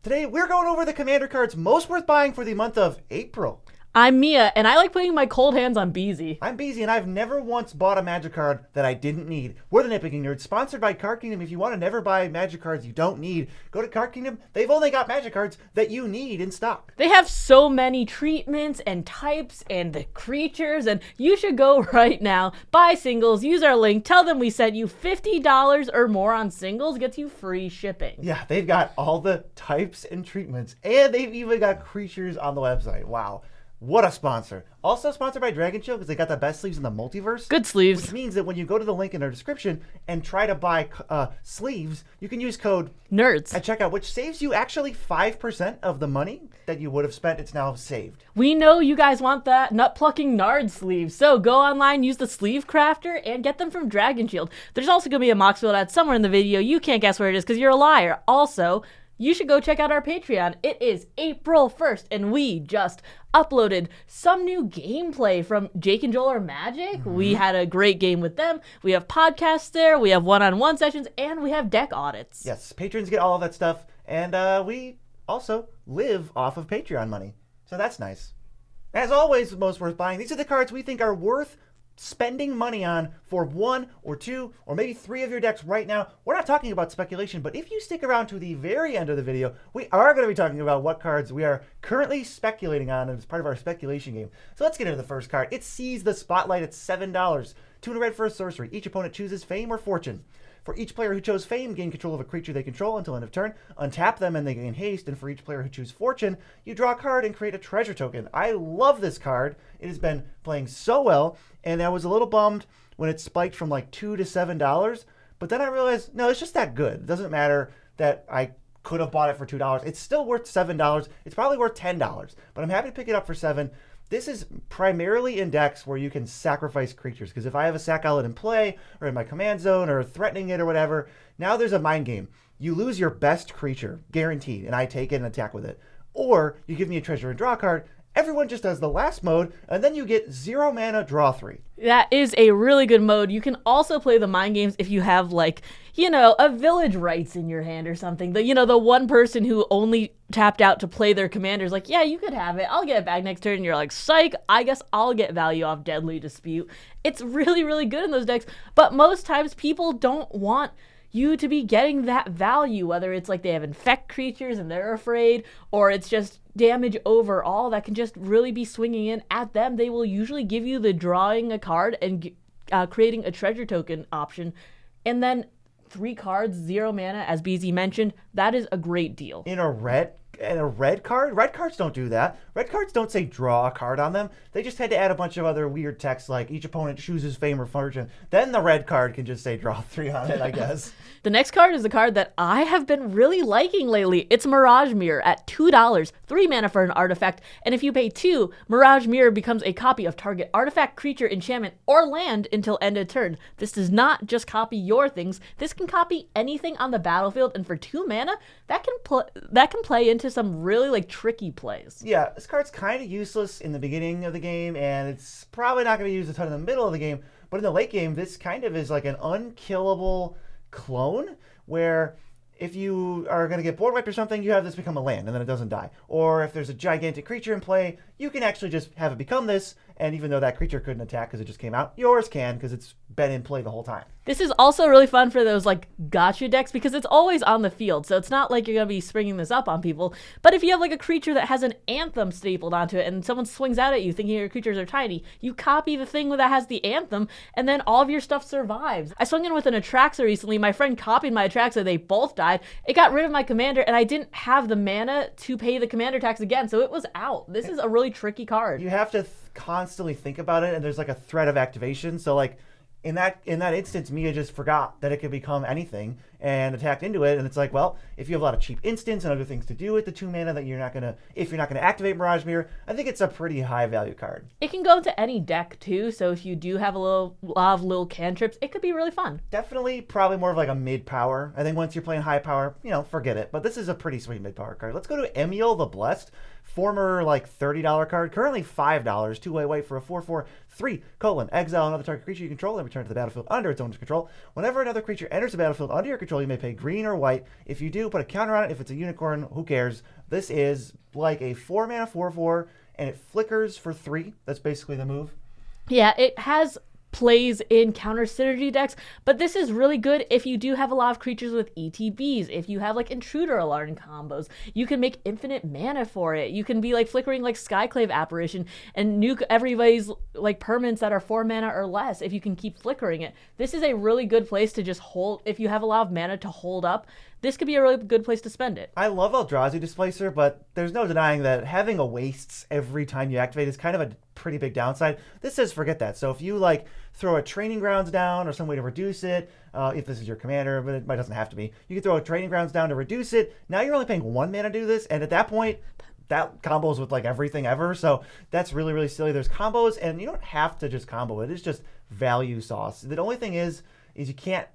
Today, we're going over the Commander cards most worth buying for the month of April. I'm Mia, and I like putting my cold hands on Beezy. I'm Beezy, and I've never once bought a Magic card that I didn't need. We're the Nitpicking Nerds, sponsored by Card Kingdom. If you want to never buy Magic cards you don't need, go to Card Kingdom. They've only got Magic cards that you need in stock. They have so many treatments and types and the creatures, and you should go right now. Buy singles, use our link, tell them we sent you. $50 or more on singles gets you free shipping. Yeah, they've got all the types and treatments, and they've even got creatures on the website. Wow. What a sponsor. Also sponsored by Dragon Shield because they got the best sleeves in the multiverse. Good sleeves. Which means that when you go to the link in our description and try to buy sleeves, you can use code NERDS at checkout, which saves you actually 5% of the money that you would have spent. It's now saved. We know you guys want that nut-plucking Nard sleeve, so go online, use the sleeve crafter, and get them from Dragon Shield. There's also going to be a Moxfield ad somewhere in the video. You can't guess where it is because you're a liar. Also, you should go check out our Patreon. It is April 1st, and we just uploaded some new gameplay from Jake and Joel Are Magic. We had a great game with them. We have podcasts there. We have one-on-one sessions, and we have deck audits. Yes, patrons get all of that stuff, and we also live off of Patreon money. So that's nice. As always, most worth buying. These are the cards we think are worth spending money on for one or two or maybe three of your decks right now. We're not talking about speculation, but if you stick around to the very end of the video, we are going to be talking about what cards we are currently speculating on as part of our speculation game. So let's get into the first card. It sees the spotlight at $7. 2 and a red for a sorcery. Each opponent chooses Fame or Fortune. For each player who chose Fame, gain control of a creature they control until end of turn. Untap them and they gain haste. And for each player who chooses Fortune, you draw a card and create a treasure token. I love this card. It has been playing so well. And I was a little bummed when it spiked from like $2 to $7. But then I realized, no, it's just that good. It doesn't matter that I could have bought it for $2. It's still worth $7. It's probably worth $10. But I'm happy to pick it up for $7. This is primarily in decks where you can sacrifice creatures, because if I have a sack outlet in play, or in my command zone, or threatening it, or whatever, now there's a mind game. You lose your best creature, guaranteed, and I take it and attack with it. Or you give me a treasure and draw a card. Everyone just does the last mode, and then you get 0 mana, draw 3. That is a really good mode. You can also play the mind games if you have, like, you know, a village rights in your hand or something. The one person who only tapped out to play their commanders, like, yeah, you could have it. I'll get it back next turn. And you're like, psych, I guess I'll get value off Deadly Dispute. It's really, really good in those decks. But most times people don't want you to be getting that value, whether it's like they have infect creatures and they're afraid, or it's just damage overall that can just really be swinging in at them. They will usually give you the drawing a card and creating a treasure token option, and then 3 cards, 0 mana, as BZ mentioned. That is a great deal. In a red card? Red cards don't do that. Red cards don't say draw a card on them. They just had to add a bunch of other weird text like each opponent chooses Fame or Fortune. Then the red card can just say draw 3 on it, I guess. The next card is a card that I have been really liking lately. It's Mirage Mirror at $2, 3 mana for an artifact, and if you pay 2, Mirage Mirror becomes a copy of target artifact, creature, enchantment, or land until end of turn. This does not just copy your things. This can copy anything on the battlefield, and for 2 mana, that can play into some really like tricky plays. Yeah, this card's kind of useless in the beginning of the game, and it's probably not going to be used a ton in the middle of the game, but in the late game, this kind of is like an unkillable clone where if you are going to get board wiped or something, you have this become a land and then it doesn't die. Or if there's a gigantic creature in play, you can actually just have it become this, and even though that creature couldn't attack because it just came out, yours can because it's been in play the whole time. This is also really fun for those like gotcha decks because it's always on the field, so it's not like you're going to be springing this up on people. But if you have like a creature that has an anthem stapled onto it and someone swings out at you thinking your creatures are tiny, you copy the thing that has the anthem and then all of your stuff survives. I swung in with an Atraxa recently. My friend copied my Atraxa. They both died. It got rid of my commander and I didn't have the mana to pay the commander tax again, so it was out. This is a really tricky card. You have to constantly think about it, and there's like a threat of activation. So like in that instance, Mia just forgot that it could become anything and attacked into it. And it's like, well, if you have a lot of cheap instants and other things to do with the 2 mana that you're not gonna activate Mirage Mirror, I think it's a pretty high value card. It can go into any deck too, so if you do have a lot of little cantrips, it could be really fun. Definitely probably more of like a mid power. I think once you're playing high power, forget it. But this is a pretty sweet mid power card. Let's go to Emil the Blessed. Former like $30 card, currently $5, 2-way white for a 4/4, 3, exile another target creature you control and return to the battlefield under its owner's control. Whenever another creature enters the battlefield under your control, control, you may pay green or white. If you do, put a counter on it. If it's a unicorn, who cares? This is like a 4-mana 4/4, and it flickers for 3. That's basically the move. Yeah, it has plays in counter synergy decks, but this is really good if you do have a lot of creatures with ETBs. If you have like intruder alarm combos, you can make infinite mana for it. You can be like flickering like Skyclave Apparition and nuke everybody's like permanents that are 4 mana or less if you can keep flickering it. This is a really good place to just hold. If you have a lot of mana to hold up, this could be a really good place to spend it. I love Eldrazi Displacer, but there's no denying that having a wastes every time you activate is kind of a pretty big downside. This says forget that. So if you like throw a Training Grounds down or some way to reduce it, if this is your commander, but it doesn't have to be, you can throw a Training Grounds down to reduce it. Now you're only paying 1 mana to do this, and at that point, that combos with like everything ever. So that's really, really silly. There's combos, and you don't have to just combo it. It's just value sauce. The only thing is you can't,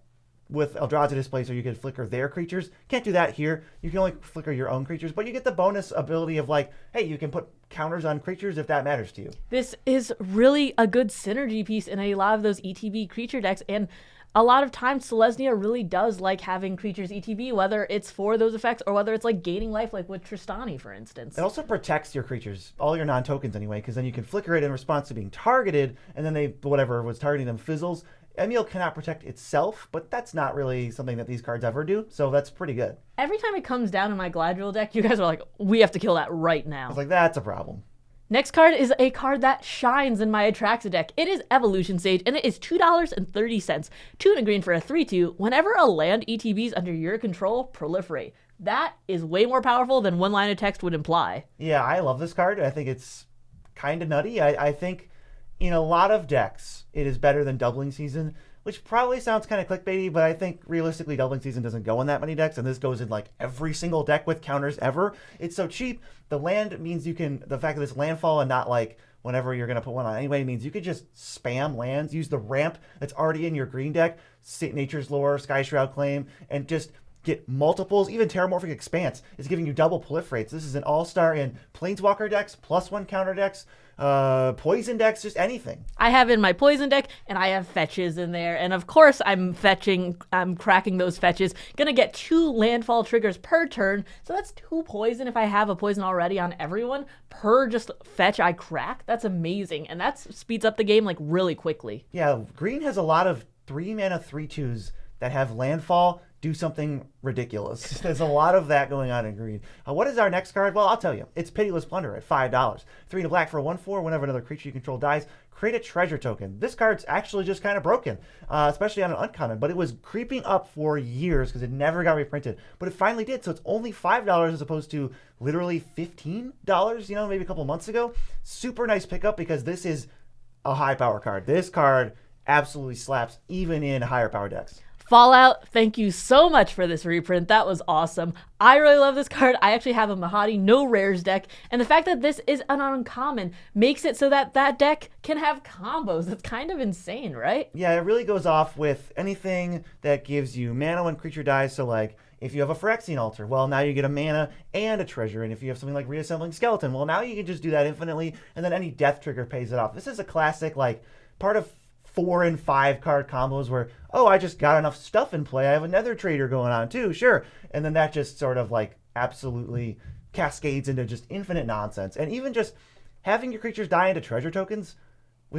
with Eldrazi Displacer, you can flicker their creatures. Can't do that here. You can only flicker your own creatures, but you get the bonus ability of like, hey, you can put counters on creatures if that matters to you. This is really a good synergy piece in a lot of those ETB creature decks, and a lot of times Selesnya really does like having creatures ETB, whether it's for those effects or whether it's like gaining life, like with Tristani, for instance. It also protects your creatures, all your non-tokens anyway, because then you can flicker it in response to being targeted, and then whatever was targeting them fizzles. Emil cannot protect itself, but that's not really something that these cards ever do, so that's pretty good. Every time it comes down in my Gladriel deck, you guys are like, we have to kill that right now. I was like, that's a problem. Next card is a card that shines in my Atraxa deck. It is Evolution Sage, and it is $2.30. 2 and a green for a 3/2. Whenever a land ETBs under your control, proliferate. That is way more powerful than one line of text would imply. Yeah, I love this card. I think it's kind of nutty. I think in a lot of decks, it is better than Doubling Season, which probably sounds kind of clickbaity, but I think realistically Doubling Season doesn't go in that many decks, and this goes in like every single deck with counters ever. It's so cheap. The land means you can, the fact that it's landfall and not like whenever you're going to put one on anyway, means you could just spam lands, use the ramp that's already in your green deck, Nature's Lore, Sky Shroud Claim, and just get multiples. Even Terramorphic Expanse is giving you double proliferates. This is an all-star in Planeswalker decks, +1 counter decks, poison decks, just anything. I have in my poison deck, and I have fetches in there, and of course I'm cracking those fetches. Gonna get 2 landfall triggers per turn, so that's 2 poison if I have a poison already on everyone per just fetch I crack. That's amazing, and that speeds up the game like really quickly. Yeah, green has a lot of 3-mana 3/2s that have landfall, do something ridiculous. There's a lot of that going on in green. What is our next card? Well, I'll tell you. It's Pitiless Plunder at $5. 3 and a black for a 1/4. Whenever another creature you control dies, create a treasure token. This card's actually just kind of broken, especially on an uncommon, but it was creeping up for years because it never got reprinted. But it finally did, so it's only $5 as opposed to literally $15, maybe a couple months ago. Super nice pickup because this is a high power card. This card absolutely slaps even in higher power decks. Fallout, thank you so much for this reprint. That was awesome. I really love this card. I actually have a Mahadi no rares deck, and the fact that this is an uncommon makes it so that that deck can have combos. It's kind of insane, right? Yeah, it really goes off with anything that gives you mana when creature dies. So like if you have a Phyrexian Altar, well, now you get a mana and a treasure. And if you have something like Reassembling Skeleton, well, now you can just do that infinitely, and then any death trigger pays it off. This is a classic, like, part of 4 and 5 card combos where, oh, I just got enough stuff in play. I have a Nether Trader going on too, sure. And then that just sort of like absolutely cascades into just infinite nonsense. And even just having your creatures die into treasure tokens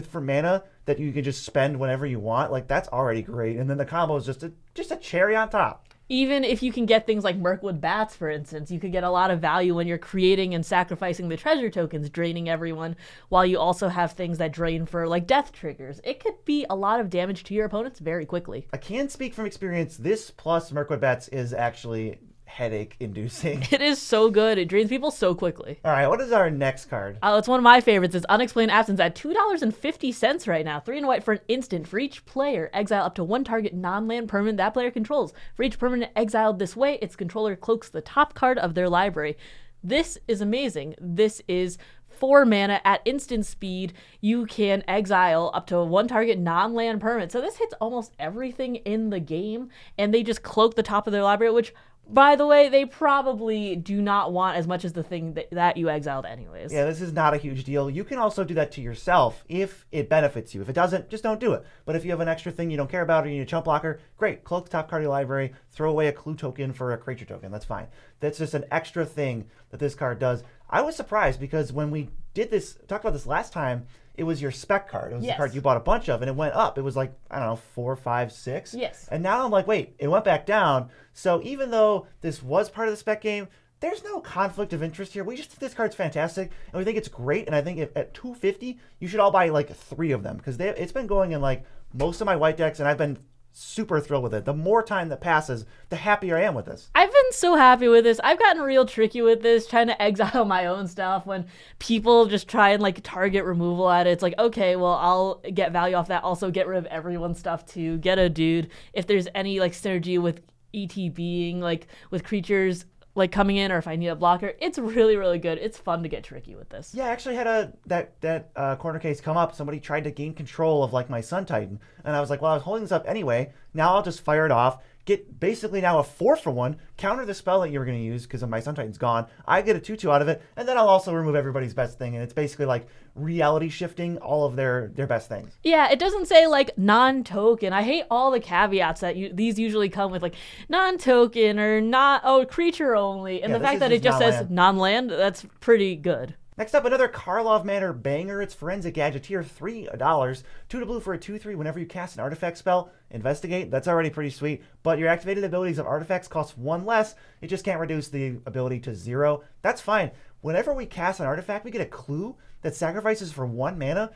for mana that you can just spend whenever you want, like that's already great. And then the combo is just a cherry on top. Even if you can get things like Mirkwood Bats, for instance, you could get a lot of value when you're creating and sacrificing the treasure tokens, draining everyone, while you also have things that drain for like death triggers. It could be a lot of damage to your opponents very quickly. I can speak from experience. This plus Mirkwood Bats is actually headache inducing. It is so good. It drains people so quickly. All right, what is our next card? It's one of my favorites. It's Unexplained Absence at $2.50 right now. 3 and white for an instant. For each player, exile up to 1 target non-land permanent that player controls. For each permanent exiled this way, its controller cloaks the top card of their library. This is amazing. This is 4 mana at instant speed. You can exile up to 1 target non-land permanent. So this hits almost everything in the game, and they just cloak the top of their library, which by the way, they probably do not want as much as the thing that you exiled anyways. Yeah, this is not a huge deal. You can also do that to yourself if it benefits you. If it doesn't, just don't do it. But if you have an extra thing you don't care about or you need a chump blocker, great. Cloak the top card of your library, throw away a clue token for a creature token. That's fine. That's just an extra thing that this card does. I was surprised because when we did this, talked about this last time, it was your spec card. It was the card you bought a bunch of, and it went up. It was like, I don't know, 4, 5, 6. Yes. And now I'm like, wait, it went back down. So even though this was part of the spec game, there's no conflict of interest here. We just think this card's fantastic, and we think it's great. And I think at $250, you should all buy like 3 of them because it's been going in like most of my white decks, and I've been super thrilled with it. The more time that passes, the happier I am with this. I've been so happy with this. I've gotten real tricky with this, trying to exile my own stuff when people just try and like target removal at it. It's like, okay, well, I'll get value off that. Also get rid of everyone's stuff too. Get a dude. If there's any like synergy with ETBing, like with creatures like coming in, or if I need a blocker, it's really, really good. It's fun to get tricky with this. Yeah, I actually had that corner case come up. Somebody tried to gain control of like my Sun Titan, and I was like, well, I was holding this up anyway. Now I'll just fire it off. Get basically now a 4-for-1, counter the spell that you were going to use because my Sun Titan's gone. I get a 2/2 out of it, and then I'll also remove everybody's best thing, and it's basically like reality shifting all of their best things. Yeah, it doesn't say like non-token. I hate all the caveats that these usually come with, like non-token or not creature only, and the fact that it just says non-land, that's pretty good. Next up, another Karlov Manor banger. It's Forensic Gadgeteer, $3. 2 blue for a 2/3 whenever you cast an artifact spell. Investigate, that's already pretty sweet, but your activated abilities of artifacts cost 1 less. It just can't reduce the ability to 0. That's fine. Whenever we cast an artifact, we get a clue that sacrifices for 1 mana.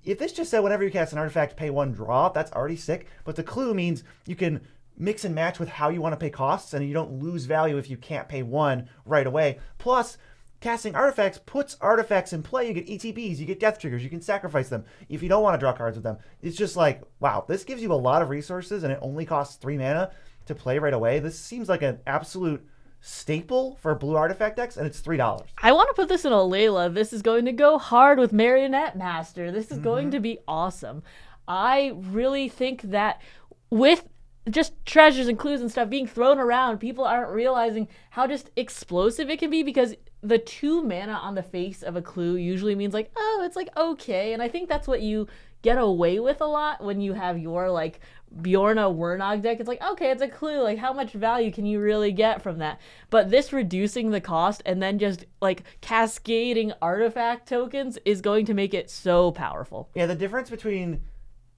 If this just said whenever you cast an artifact, pay 1 draw, that's already sick, but the clue means you can mix and match with how you want to pay costs, and you don't lose value if you can't pay 1 right away. Plus, casting artifacts puts artifacts in play. You get ETBs, you get death triggers, you can sacrifice them if you don't want to draw cards with them. It's just like, wow, this gives you a lot of resources, and it only costs 3 mana to play right away. This seems like an absolute staple for blue artifact decks, and it's $3. I want to put this in a Layla. This is going to go hard with Marionette Master. This is going to be awesome. I really think that with just treasures and clues and stuff being thrown around, people aren't realizing how just explosive it can be, because the 2 mana on the face of a clue usually means like, oh, it's like okay. And I think that's what you get away with a lot when you have your like Bjorna Wernog deck. It's like, okay, it's a clue. Like, how much value can you really get from that? But this reducing the cost and then just like cascading artifact tokens is going to make it so powerful. Yeah, the difference between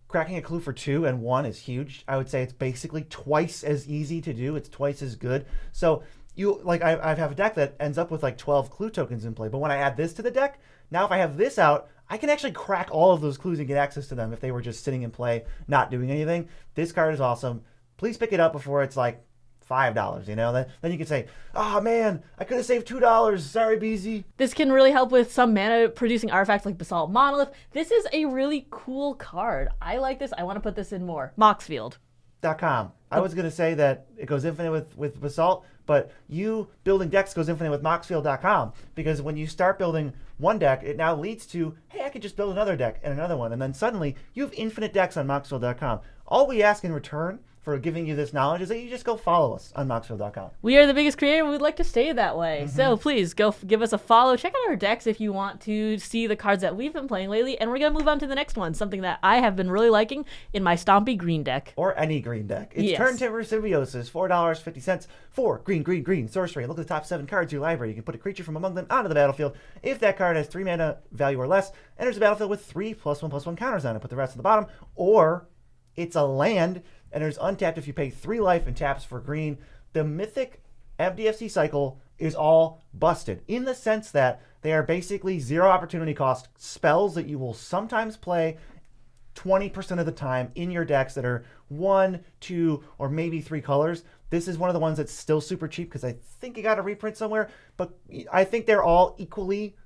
cracking a clue for 2 and 1 is huge. I would say it's basically twice as easy to do. It's twice as good. So you like I have a deck that ends up with like 12 clue tokens in play, but when I add this to the deck, now if I have this out, I can actually crack all of those clues and get access to them if they were just sitting in play, not doing anything. This card is awesome. Please pick it up before it's like $5, you know? Then you can say, oh man, I could have saved $2. Sorry, BZ. This can really help with some mana producing artifacts like Basalt Monolith. This is a really cool card. I like this. I want to put this in more. Moxfield.com. I was going to say that it goes infinite with Basalt, but you building decks goes infinite with Moxfield.com, because when you start building one deck, it now leads to, hey, I could just build another deck and another one, and then suddenly you have infinite decks on Moxfield.com. All we ask in return for giving you this knowledge is that you just go follow us on Moxfield.com. We are the biggest creator. We'd like to stay that way. So please go give us a follow. Check out our decks if you want to see the cards that we've been playing lately. And we're going to move on to the next one, something that I have been really liking in my Stompy green deck. Or any green deck. It's Turn-Timber Symbiosis, $4.50 for green sorcery. Look at the top 7 cards of your library. You can put a creature from among them onto the battlefield. If that card has 3 mana value or less, enters the battlefield with 3 +1/+1 counters on it. Put the rest at the bottom. Or it's a land, enters untapped if you pay 3 life and taps for green. The Mythic MDFC cycle is all busted in the sense that they are basically 0 opportunity cost spells that you will sometimes play 20% of the time in your decks that are 1, 2, or maybe 3 colors. This is one of the ones that's still super cheap because I think it got a reprint somewhere, but I think they're all equally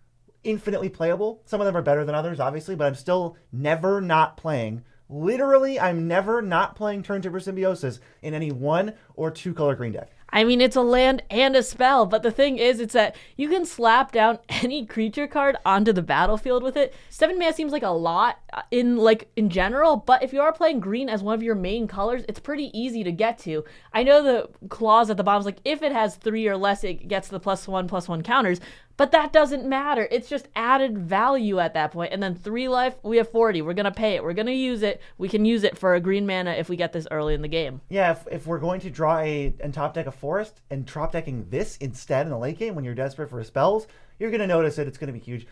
infinitely playable. Some of them are better than others, obviously, but I'm still never not playing. Literally, I'm never not playing Turn-Timber Symbiosis in any 1 or 2 color green deck. I mean, it's a land and a spell, but the thing is, it's that you can slap down any creature card onto the battlefield with it. 7 mana seems like a lot in general, but if you are playing green as one of your main colors, it's pretty easy to get to. I know the clause at the bottom is like, if it has 3 or less, it gets the +1/+1 counters, but that doesn't matter. It's just added value at that point. And then 3 life, we have 40. We're going to pay it. We're going to use it. We can use it for a green mana if we get this early in the game. Yeah, if we're going to draw and top deck a forest and top decking this instead in the late game when you're desperate for spells, you're going to notice it. It's going to be huge.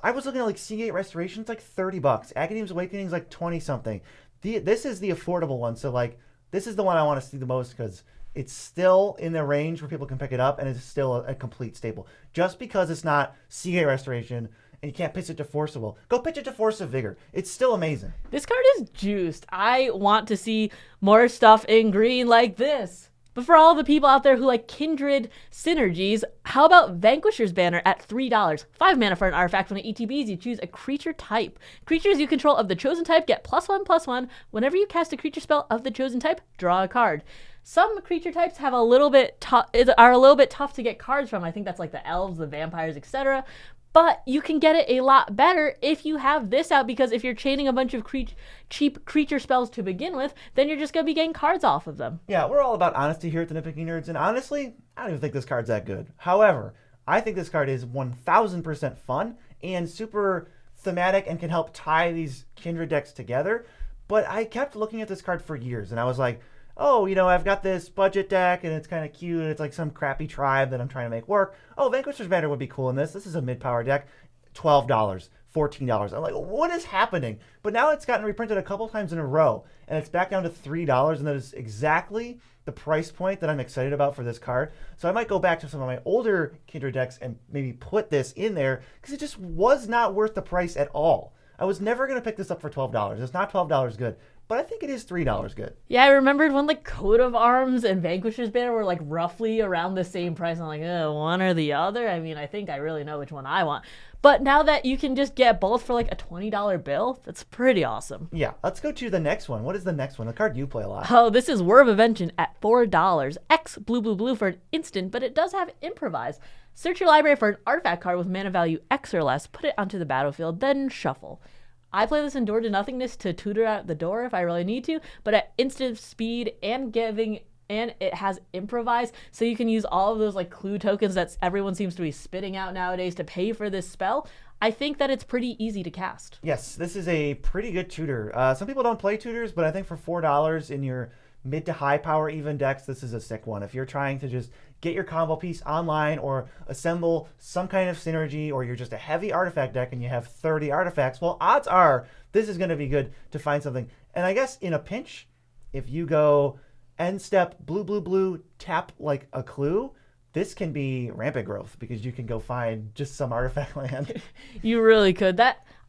I was looking at like Seagate Restoration, it's like $30. Academy's Awakening is like 20 something. This is the affordable one. So like this is the one I want to see the most because it's still in the range where people can pick it up and it's still a complete staple. Just because it's not Seagate Restoration and you can't pitch it to Forcible, go pitch it to Force of Vigor. It's still amazing. This card is juiced. I want to see more stuff in green like this. But for all the people out there who like kindred synergies, how about Vanquisher's Banner at $3? 5 mana for an artifact. When it ETBs, you choose a creature type. Creatures you control of the chosen type get +1/+1. Whenever you cast a creature spell of the chosen type, draw a card. Some creature types have are a little bit tough to get cards from. I think that's like the elves, the vampires, etc. But you can get it a lot better if you have this out, because if you're chaining a bunch of cheap creature spells to begin with, then you're just going to be getting cards off of them. Yeah, we're all about honesty here at the Nitpicking Nerds, and honestly, I don't even think this card's that good. However, I think this card is 1000% fun and super thematic and can help tie these kindred decks together. But I kept looking at this card for years, and I was like, oh, I've got this budget deck and it's kind of cute. And it's like some crappy tribe that I'm trying to make work. Oh, Vanquisher's Banner would be cool in this. This is a mid-power deck. $12, $14. I'm like, what is happening? But now it's gotten reprinted a couple times in a row and it's back down to $3. And that is exactly the price point that I'm excited about for this card. So I might go back to some of my older Kindred decks and maybe put this in there because it just was not worth the price at all. I was never going to pick this up for $12. It's not $12 good. But I think it is $3 good. Yeah, I remembered when like Coat of Arms and Vanquisher's Banner were like roughly around the same price. I'm like, one or the other. I mean, I think I really know which one I want. But now that you can just get both for like a $20 bill, that's pretty awesome. Yeah, let's go to the next one. What is the next one? The card you play a lot. Oh, this is Whir of Invention at $4. X blue for an instant, but it does have Improvise. Search your library for an artifact card with mana value X or less, put it onto the battlefield, then shuffle. I play this in Door to Nothingness to tutor out the door if I really need to, but at instant speed and it has Improvise, so you can use all of those like clue tokens that everyone seems to be spitting out nowadays to pay for this spell. I think that it's pretty easy to cast. Yes, this is a pretty good tutor. Some people don't play tutors, but I think for $4 in your mid to high power even decks, this is a sick one. If you're trying to just get your combo piece online or assemble some kind of synergy, or you're just a heavy artifact deck and you have 30 artifacts, well, odds are this is going to be good to find something. And I guess in a pinch, if you go end step blue, tap like a clue, this can be rampant growth because you can go find just some artifact land. You really could.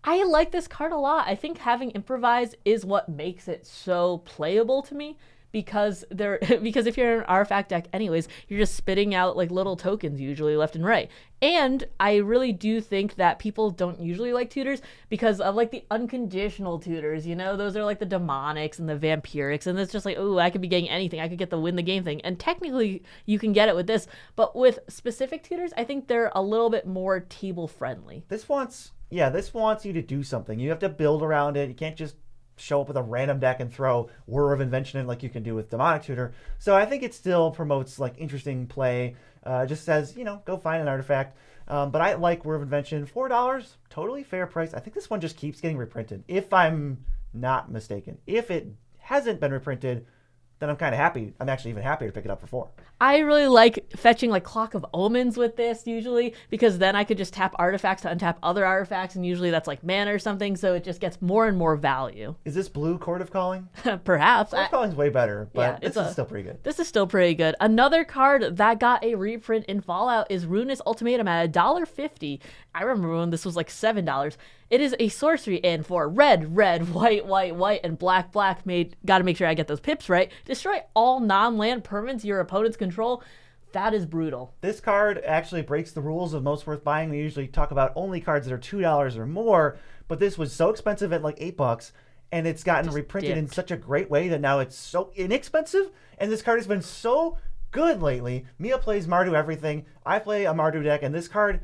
I like this card a lot. I think having Improvise is what makes it so playable to me. Because if you're in an artifact deck anyways, you're just spitting out like little tokens usually left and right. And I really do think that people don't usually like tutors because of like the unconditional tutors, those are like the demonics and the vampirics, and it's just like, oh, I could be getting anything. I could get the win the game thing. And technically you can get it with this, but with specific tutors, I think they're a little bit more table friendly. This wants you to do something. You have to build around it. You can't just show up with a random deck and throw Whir of Invention in like you can do with Demonic Tutor. So I think it still promotes like interesting play. Just says, go find an artifact. But I like Whir of Invention. $4, totally fair price. I think this one just keeps getting reprinted, if I'm not mistaken. If it hasn't been reprinted, then I'm kind of happy. I'm actually even happier to pick it up for $4. I really like fetching like Clock of Omens with this usually, because then I could just tap artifacts to untap other artifacts, and usually that's like mana or something, so it just gets more and more value. Is this blue Court of Calling? Perhaps. Court of Calling's way better, but yeah, this is still pretty good. This is still pretty good. Another card that got a reprint in Fallout is Ruinous Ultimatum at $1.50. I remember when this was like $7. It is a sorcery, and for red, white, and black, gotta make sure I get those pips right. Destroy all non-land permanents your opponents control. That is brutal. This card actually breaks the rules of most worth buying. We usually talk about only cards that are $2 or more, but this was so expensive at like $8, and it's gotten reprinted in such a great way that now it's so inexpensive, and this card has been so good lately. Mia plays Mardu everything. I play a Mardu deck, and this card,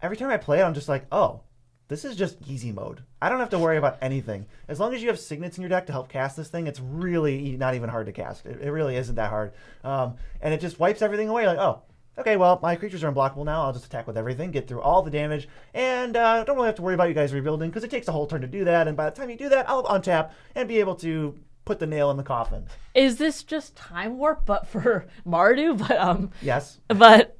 every time I play it, I'm just like, oh, this is just easy mode. I don't have to worry about anything. As long as you have signets in your deck to help cast this thing, it's really not even hard to cast. It really isn't that hard. And it just wipes everything away. Like, oh, okay, well, my creatures are unblockable now. I'll just attack with everything, get through all the damage, and don't really have to worry about you guys rebuilding, because it takes a whole turn to do that, and by the time you do that, I'll untap and be able to put the nail in the coffin. Is this just Time Warp, but for Mardu? But Yes. But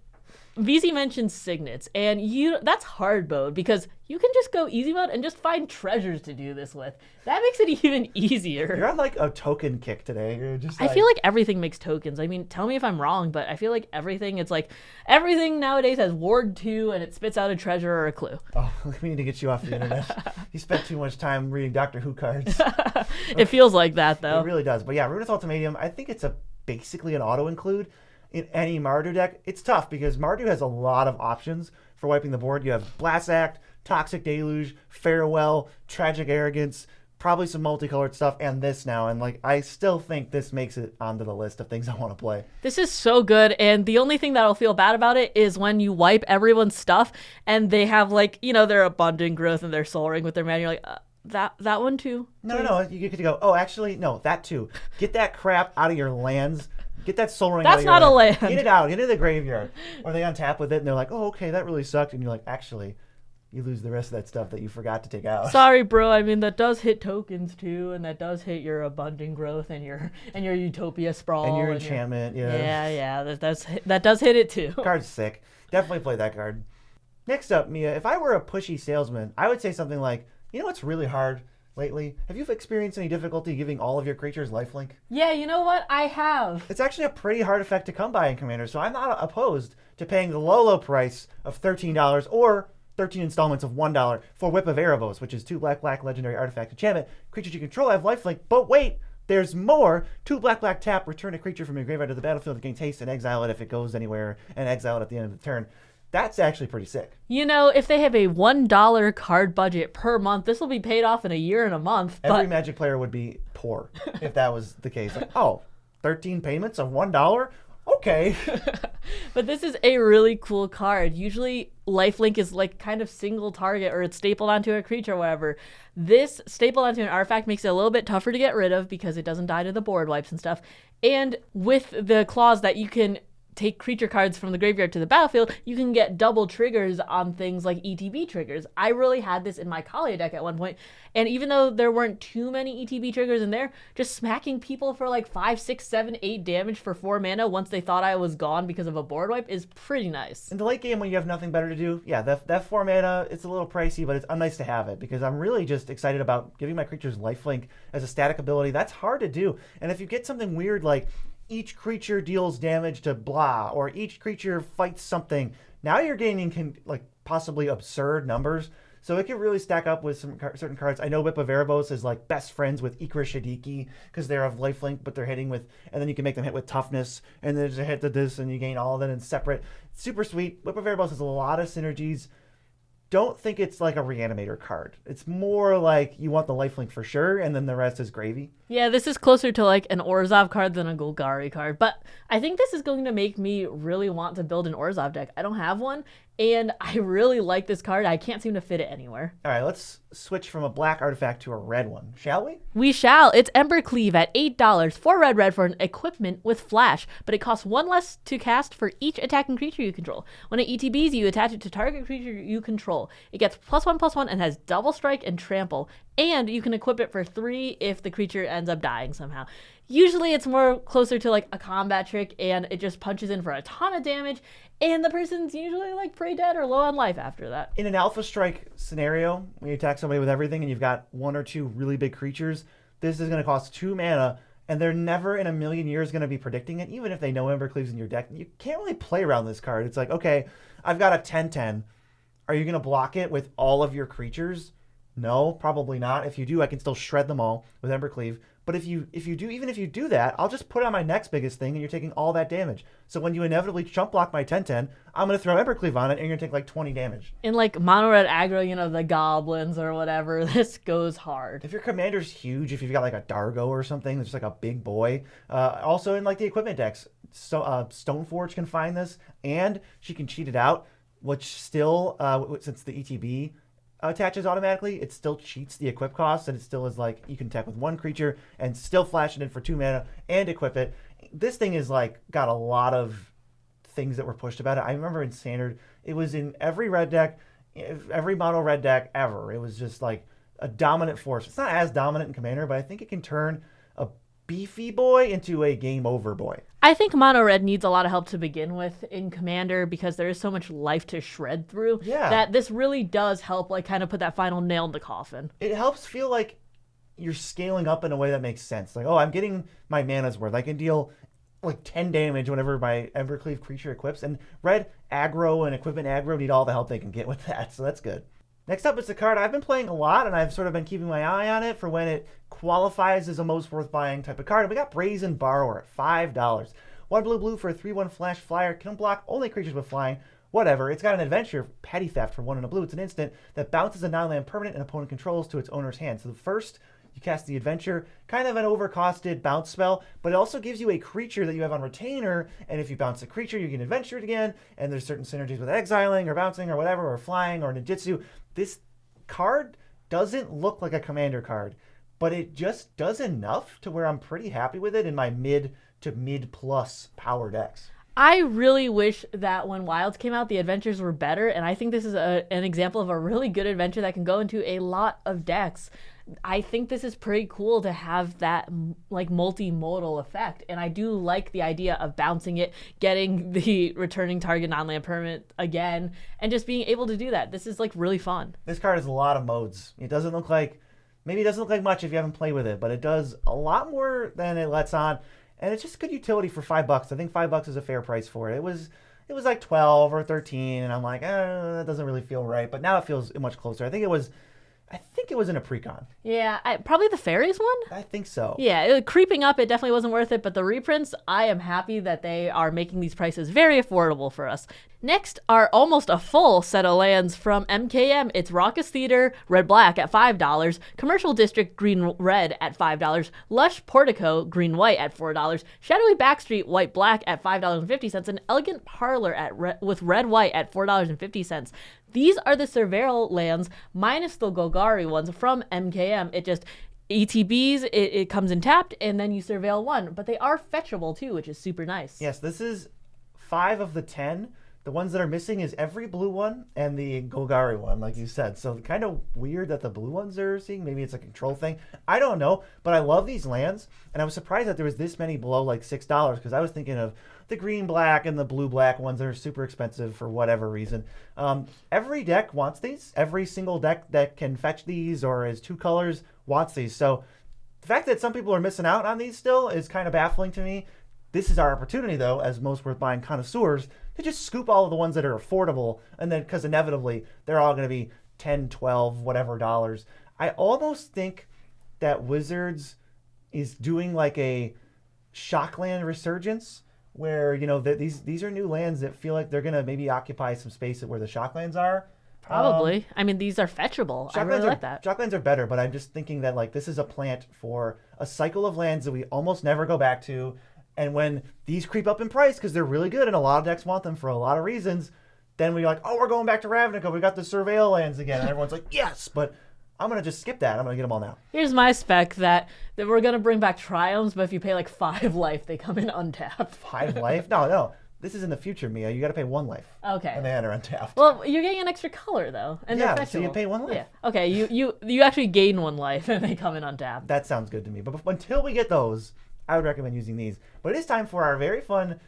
VZ mentioned signets, and that's hard mode, because you can just go easy mode and just find treasures to do this with. That makes it even easier. You're on like a token kick today. You're just I feel like everything makes tokens. I mean, tell me if I'm wrong, but I feel like everything nowadays has Ward 2 and it spits out a treasure or a clue. Oh, we need to get you off the internet. You spent too much time reading Doctor Who cards. It feels like that, though. It really does. But yeah, Ruinous Ultimatum, I think it's basically an auto-include in any Mardu deck. It's tough because Mardu has a lot of options for wiping the board. You have Blast Act, Toxic Deluge, Farewell, Tragic Arrogance, probably some multicolored stuff, and this now. And like, I still think this makes it onto the list of things I want to play. This is so good, and the only thing that I'll feel bad about it is when you wipe everyone's stuff and they have like, their Abundant Growth and their Soul Ring with their mana. You're like, that one too. No. You get to go, oh, actually, no, that too. Get that crap out of your lands. Get that Soul Ring out That's of your not a land. land. Get it out. Get it in the graveyard. Or they untap with it, and they're like, oh, okay, that really sucked. And you're like, actually, you lose the rest of that stuff that you forgot to take out. Sorry, bro. I mean, that does hit tokens too, and that does hit your Abundant Growth and your Utopia Sprawl. And your enchantment, Yeah, that does hit it too. Card's sick. Definitely play that card. Next up, Mia, if I were a pushy salesman, I would say something like, you know what's really hard lately? Have you experienced any difficulty giving all of your creatures lifelink? Yeah, you know what? I have. It's actually a pretty hard effect to come by in Commander, so I'm not opposed to paying the low price of $13 or 13 installments of $1 for Whip of Erebos, which is 2 black legendary artifact enchantment. Creatures you control have lifelink, but wait, there's more. 2 black tap, return a creature from your graveyard to the battlefield, gains haste, and exile it if it goes anywhere, and exile it at the end of the turn. That's actually pretty sick. If they have a $1 card budget per month, this will be paid off in a year and a month. Every Magic player would be poor if that was the case. Like, oh, 13 payments of $1? Okay. But this is a really cool card. Usually lifelink is like kind of single target, or it's stapled onto a creature or whatever. This stapled onto an artifact makes it a little bit tougher to get rid of because it doesn't die to the board wipes and stuff. And with the clause that you can take creature cards from the graveyard to the battlefield, you can get double triggers on things like ETB triggers. I really had this in my Kaalia deck at one point, and even though there weren't too many ETB triggers in there, just smacking people for like 5, 6, 7, 8 damage for 4 mana once they thought I was gone because of a board wipe is pretty nice. In the late game when you have nothing better to do, yeah, that 4 mana, it's a little pricey, but it's nice to have it because I'm really just excited about giving my creatures lifelink as a static ability. That's hard to do, and if you get something weird like each creature deals damage to blah, or each creature fights something, now you're gaining possibly absurd numbers. So it can really stack up with some certain cards. I know Whip of Erebos is like best friends with Ikra Shadiki because they're of lifelink, but they're hitting with, and then you can make them hit with toughness, and then there's a hit to this, and you gain all of that in separate. Super sweet. Whip of Erebos has a lot of synergies. Don't think it's like a reanimator card. It's more like you want the lifelink for sure, and then the rest is gravy. Yeah, this is closer to like an Orzhov card than a Golgari card, but I think this is going to make me really want to build an Orzhov deck. I don't have one, and I really like this card. I can't seem to fit it anywhere. All right, let's switch from a black artifact to a red one, shall we? We shall. It's Embercleave at $8 for red for an equipment with flash, but it costs 1 less to cast for each attacking creature you control. When it ETBs, you attach it to target creature you control. It gets +1/+1 and has double strike and trample, and you can equip it for 3 if the creature ends up dying somehow. Usually it's more closer to like a combat trick, and it just punches in for a ton of damage, and the person's usually like pretty dead or low on life after that. In an Alpha Strike scenario, when you attack somebody with everything and you've got 1 or 2 really big creatures, this is going to cost 2 mana, and they're never in a million years going to be predicting it, even if they know Embercleave's in your deck. You can't really play around this card. It's like, okay, I've got a 10/10. Are you going to block it with all of your creatures? No, probably not. If you do, I can still shred them all with Embercleave. But if you do, even if you do that, I'll just put on my next biggest thing, and you're taking all that damage. So when you inevitably chump block my 10/10, I'm going to throw Embercleave on it, and you're going to take like 20 damage. In like mono red aggro, the goblins or whatever, this goes hard. If your commander's huge, if you've got like a Dargo or something that's just like a big boy, also in like the equipment decks, So Stoneforge can find this, and she can cheat it out, which still, since the ETB attaches automatically, it still cheats the equip cost, and it still is like you can attack with one creature and still flash it in for 2 mana and equip it. This thing is like got a lot of things that were pushed about it. I remember in Standard, it was in every red deck, every mono red deck ever. It was just like a dominant force. It's not as dominant in Commander, but I think it can turn a beefy boy into a game over boy. I think mono red needs a lot of help to begin with in Commander because there is so much life to shred through that this really does help like kind of put that final nail in the coffin. It helps feel like you're scaling up in a way that makes sense. Like, oh, I'm getting my mana's worth. I can deal like 10 damage whenever my Evercleave creature equips, and red aggro and equipment aggro need all the help they can get with that, so that's good. Next up is the card I've been playing a lot, and I've sort of been keeping my eye on it for when it qualifies as a most worth buying type of card. We got Brazen Borrower at $5. 1 blue for a 3/1 flash flyer. Can block only creatures with flying. Whatever. It's got an adventure, Petty Theft, for 1 and a blue. It's an instant that bounces a non-land permanent an opponent controls to its owner's hand. So the first, you cast the adventure, kind of an overcosted bounce spell, but it also gives you a creature that you have on retainer, and if you bounce a creature, you can adventure it again, and there's certain synergies with exiling or bouncing or whatever, or flying or ninjutsu. This card doesn't look like a commander card, but it just does enough to where I'm pretty happy with it in my mid to mid plus power decks. I really wish that when Wilds came out, the adventures were better, and I think this is an example of a really good adventure that can go into a lot of decks. I think this is pretty cool to have that like multimodal effect, and I do like the idea of bouncing it, getting the returning target non-land permanent again, and just being able to do that. This is like really fun. This card has a lot of modes. It doesn't look like much if you haven't played with it, but it does a lot more than it lets on, and it's just good utility for $5. I think $5 is a fair price for it. It was like 12 or 13, and I'm like, that doesn't really feel right, but now it feels much closer. I think it was in a precon. Yeah, probably the fairies one? I think so. Yeah, creeping up, it definitely wasn't worth it, but the reprints, I am happy that they are making these prices very affordable for us. Next are almost a full set of lands from MKM. It's Raucous Theater, red-black at $5, Commercial District, green-red at $5, Lush Portico, green-white at $4, Shadowy Backstreet, white-black at $5.50, and Elegant Parlor with red-white at $4.50. These are the Surveil lands minus the Golgari ones from MKM. It just ETBs, it comes in tapped, and then you Surveil 1. But they are fetchable too, which is super nice. Yes, this is 5 of the 10. The ones that are missing is every blue one and the Golgari one, like you said. So kind of weird that the blue ones are seeing. Maybe it's a control thing. I don't know, but I love these lands, and I was surprised that there was this many below like $6 because I was thinking of the green-black and the blue-black ones that are super expensive for whatever reason. Every deck wants these. Every single deck that can fetch these or is 2 colors wants these. So the fact that some people are missing out on these still is kind of baffling to me. This is our opportunity, though, as most worth buying connoisseurs, to just scoop all of the ones that are affordable, and then because inevitably they're all going to be 10, 12, whatever dollars. I almost think that Wizards is doing like a Shockland resurgence, where these are new lands that feel like they're going to maybe occupy some space where the Shocklands are. Probably. I mean, these are fetchable. I really like that. Shocklands are better, but I'm just thinking that like this is a plant for a cycle of lands that we almost never go back to. And when these creep up in price because they're really good and a lot of decks want them for a lot of reasons, then we're like, oh, we're going back to Ravnica. We got the Surveil lands again. And everyone's like, yes, but I'm going to just skip that. I'm going to get them all now. Here's my spec that we're going to bring back Triumphs, but if you pay like 5 life, they come in untapped. 5 life? No. This is in the future, Mia. You got to pay 1 life. Okay. And they enter untapped. Well, you're getting an extra color, though. And yeah, they're fetchable. So you pay 1 life. Yeah. Okay, you actually gain 1 life, and they come in untapped. That sounds good to me. But until we get those, I would recommend using these. But it is time for our very fun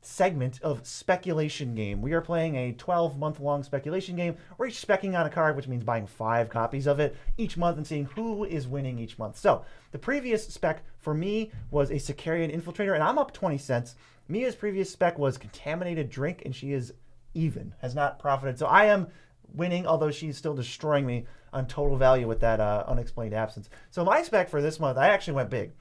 segment of speculation game. We are playing a 12-month-long speculation game. We're each specking on a card, which means buying 5 copies of it each month and seeing who is winning each month. So the previous spec for me was a Sicarian Infiltrator, and I'm up 20 cents. Mia's previous spec was Contaminated Drink, and she is even, has not profited. So I am winning, although she's still destroying me on total value with that Unexplained Absence. So my spec for this month, I actually went big.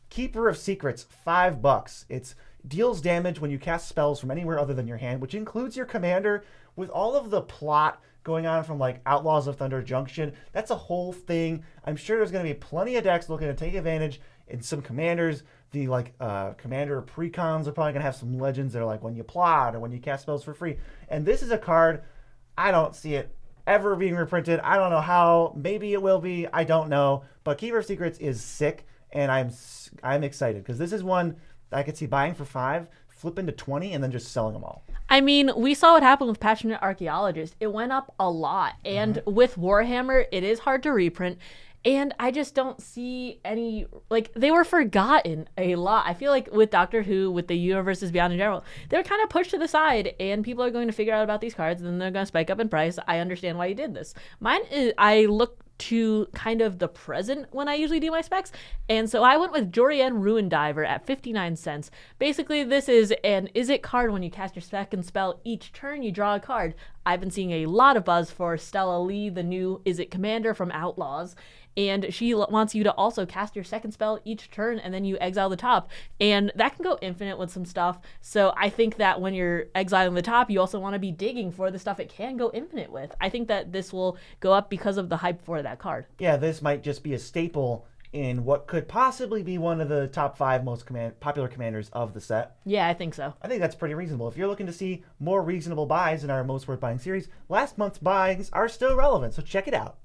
Keeper of Secrets, $5. It's deals damage when you cast spells from anywhere other than your hand, which includes your commander. With all of the plot going on from like Outlaws of Thunder Junction, that's a whole thing. I'm sure there's going to be plenty of decks looking to take advantage. In some commanders, the commander precons are probably gonna have some legends that are like when you plot or when you cast spells for free. And this is a card, I don't see it ever being reprinted. I don't know how. Maybe it will be. I don't know. But Keeper of Secrets is sick, and I'm excited because this is one I could see buying for 5, flipping to 20, and then just selling them all. I mean, we saw what happened with Passionate Archaeologist. It went up a lot. And with Warhammer, it is hard to reprint. And I just don't see any, they were forgotten a lot. I feel like with Doctor Who, with the Universes Beyond in general, they're kind of pushed to the side, and people are going to figure out about these cards, and then they're going to spike up in price. I understand why you did this. Mine is, I look to kind of the present when I usually do my specs, and so I went with Jorian Ruin Diver at 59 cents. Basically, this is an Is-It card. When you cast your second spell each turn, you draw a card. I've been seeing a lot of buzz for Stella Lee, the new Is-It commander from Outlaws, and she wants you to also cast your second spell each turn, and then you exile the top, and that can go infinite with some stuff. So I think that when you're exiling the top, you also want to be digging for the stuff it can go infinite with. I think that this will go up because of the hype for that card. Yeah, this might just be a staple in what could possibly be one of the top 5 most popular commanders of the set. Yeah, I think so. I think that's pretty reasonable. If you're looking to see more reasonable buys in our Most Worth Buying series, last month's buys are still relevant, so check it out.